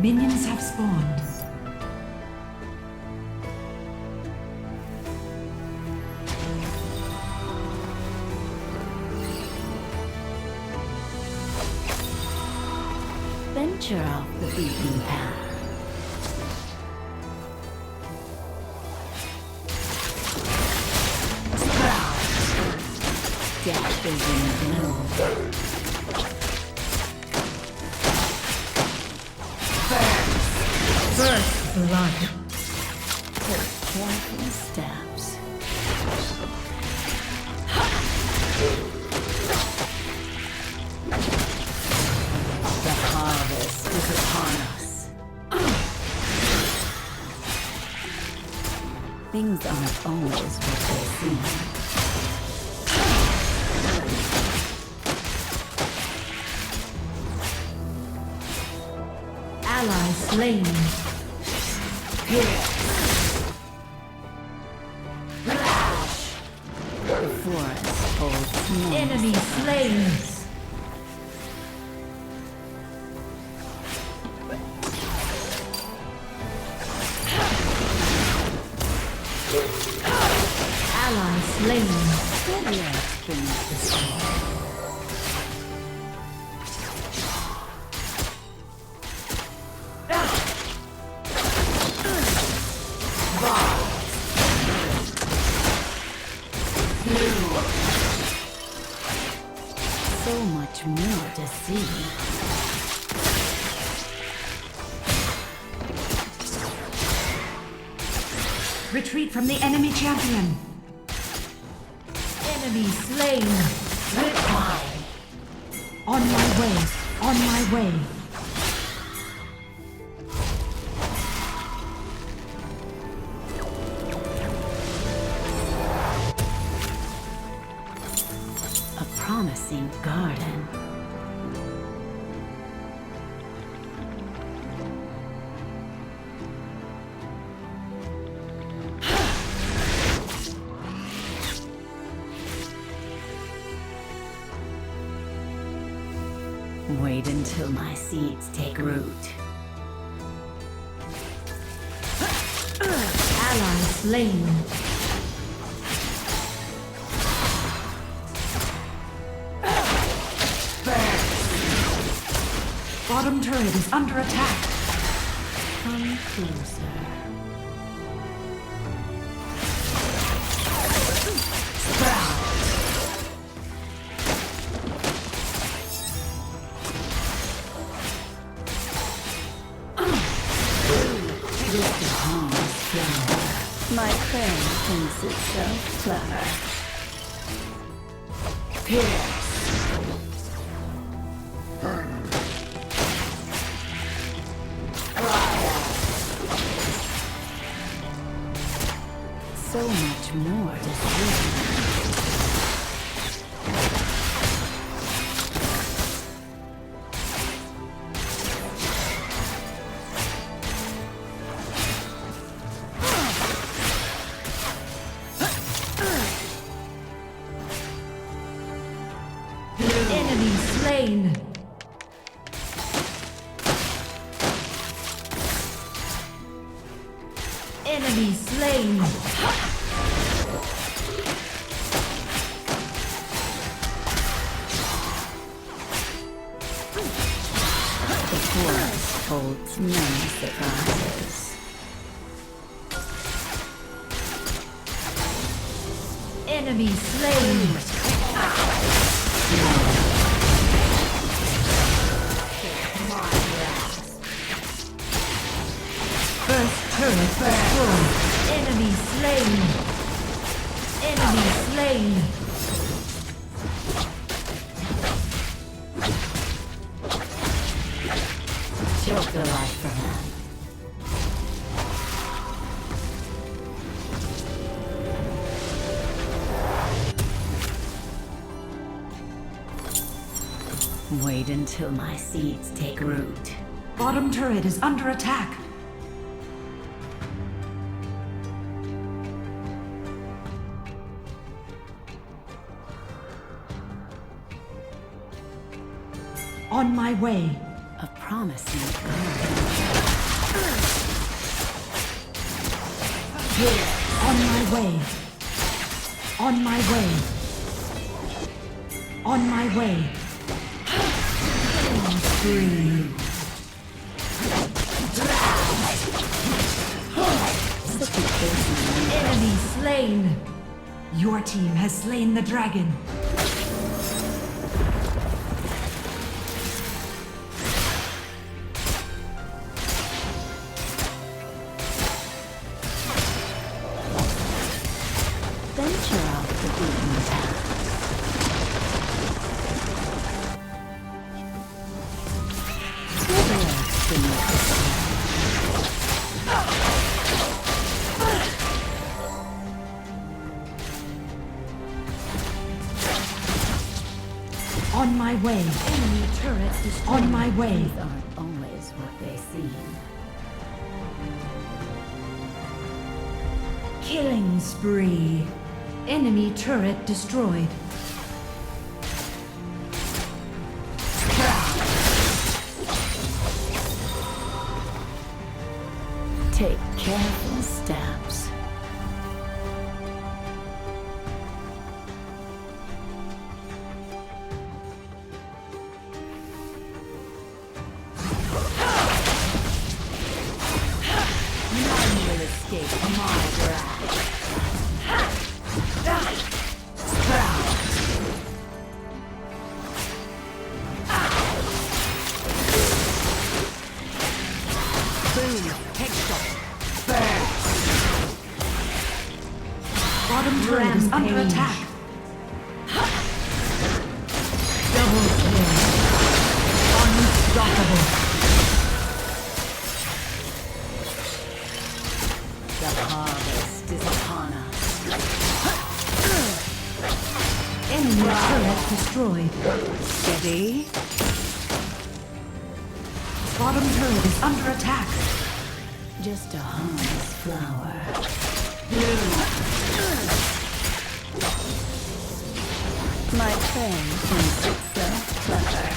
Minions have spawned. Venture off the beaten path. Death is in the blow. First blood. Take careful steps. The harvest is upon us. Things aren't always what they seem. Ally slain. The forest holds no Enemy slain. Ally slain. Good luck brings the storm. So much more to see. Retreat from the enemy champion. Enemy slain. Goodbye. On my way. On my way. A promising garden. Wait until my seeds take root. Ally slain. Bottom turret is under attack. Come closer. My prey thinks itself clever. So much more to see. Enemy slain. Enemy slain. The forest holds many surprises. Enemy slain. First turret destroyed. Enemy slain. Enemy slain. Choke the life from them. Wait until my seeds take root. Bottom turret is under attack. On my way. A promising. Here, on my way. On my way. On my way. Free. Enemy slain. Your team has slain the dragon. Venture off the beaten path. Relax beneath the sun. On my way. Enemy turret is on my way. Things aren't always what they seem. Killing spree. Enemy turret destroyed. Take careful steps. None will escape my wrath. Bottom turret is under attack. Double kill. Unstoppable. The harvest is upon us. Enemy turret destroyed. Steady. Bottom turret is under attack. Just a harmless flower. My friend thinks it's so clever.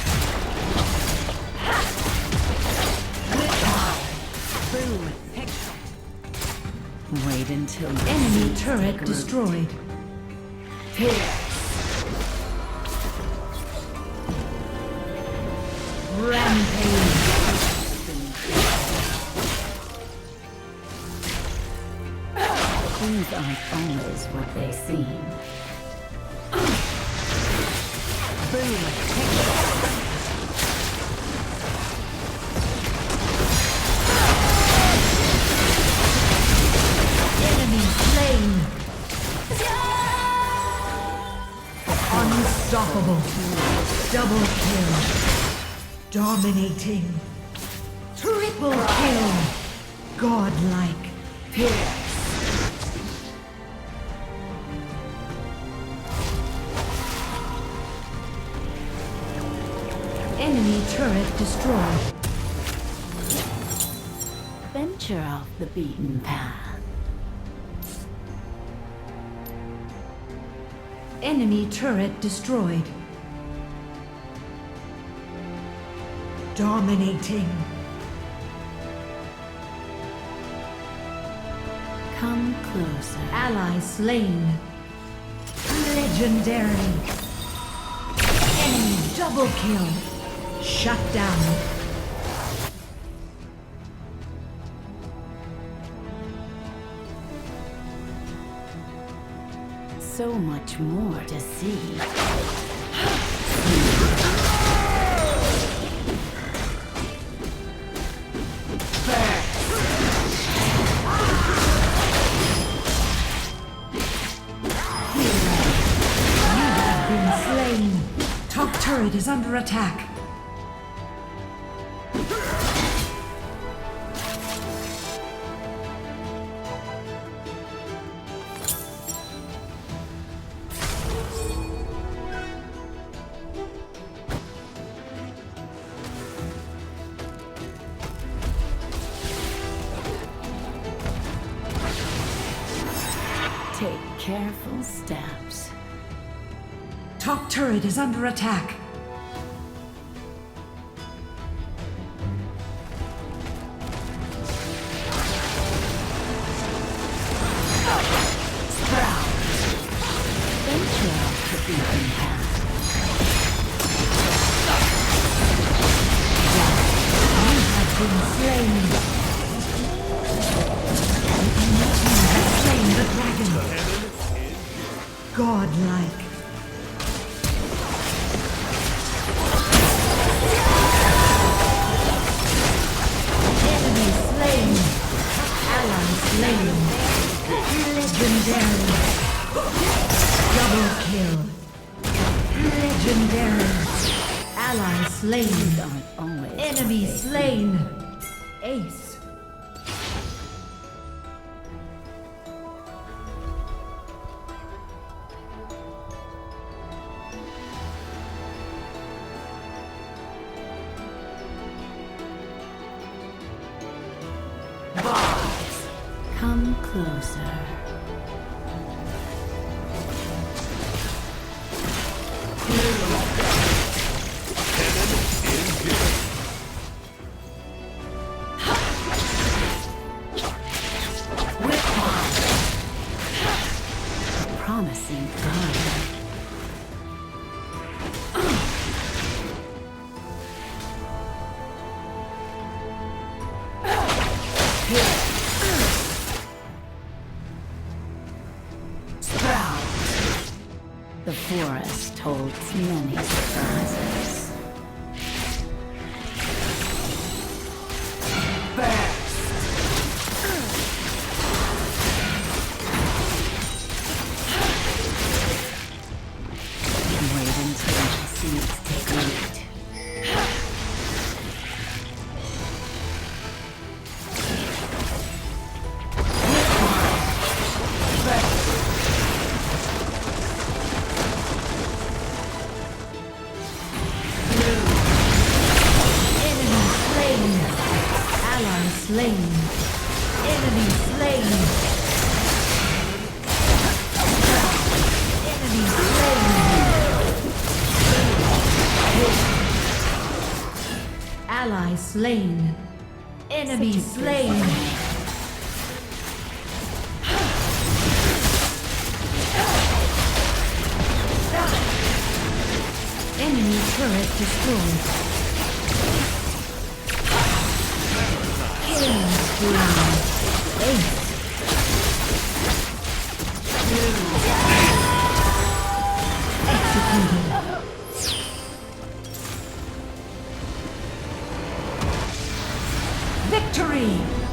Boom. Wait until the Enemy seeds turret take root. destroyed. Rampage. Things aren't always what they seem. Boom. Enemy slain. Unstoppable. Double kill. Dominating. Triple kill. Godlike. Enemy turret destroyed. Venture off the beaten path. Enemy turret destroyed. Dominating. Come closer. Ally slain. Legendary. Enemy double kill. Shut down. So much more to see. Slain. Top turret is under attack. Take careful steps. Top turret is under attack. been slain. You have slain the dragon. Godlike. Enemy slain. Ally slain. Legendary. Double kill. Legendary. Ally slain. Don't always Enemy always slain. Ace. come closer. Promising garden. Sprout. The forest holds many surprises. Wait until my seeds take root. Enemy slain. Ally slain. Enemy slain. Enemy slain. Ally slain. Enemy slain. Enemy turret destroyed. Killing spree. Ace. Executed. Victory!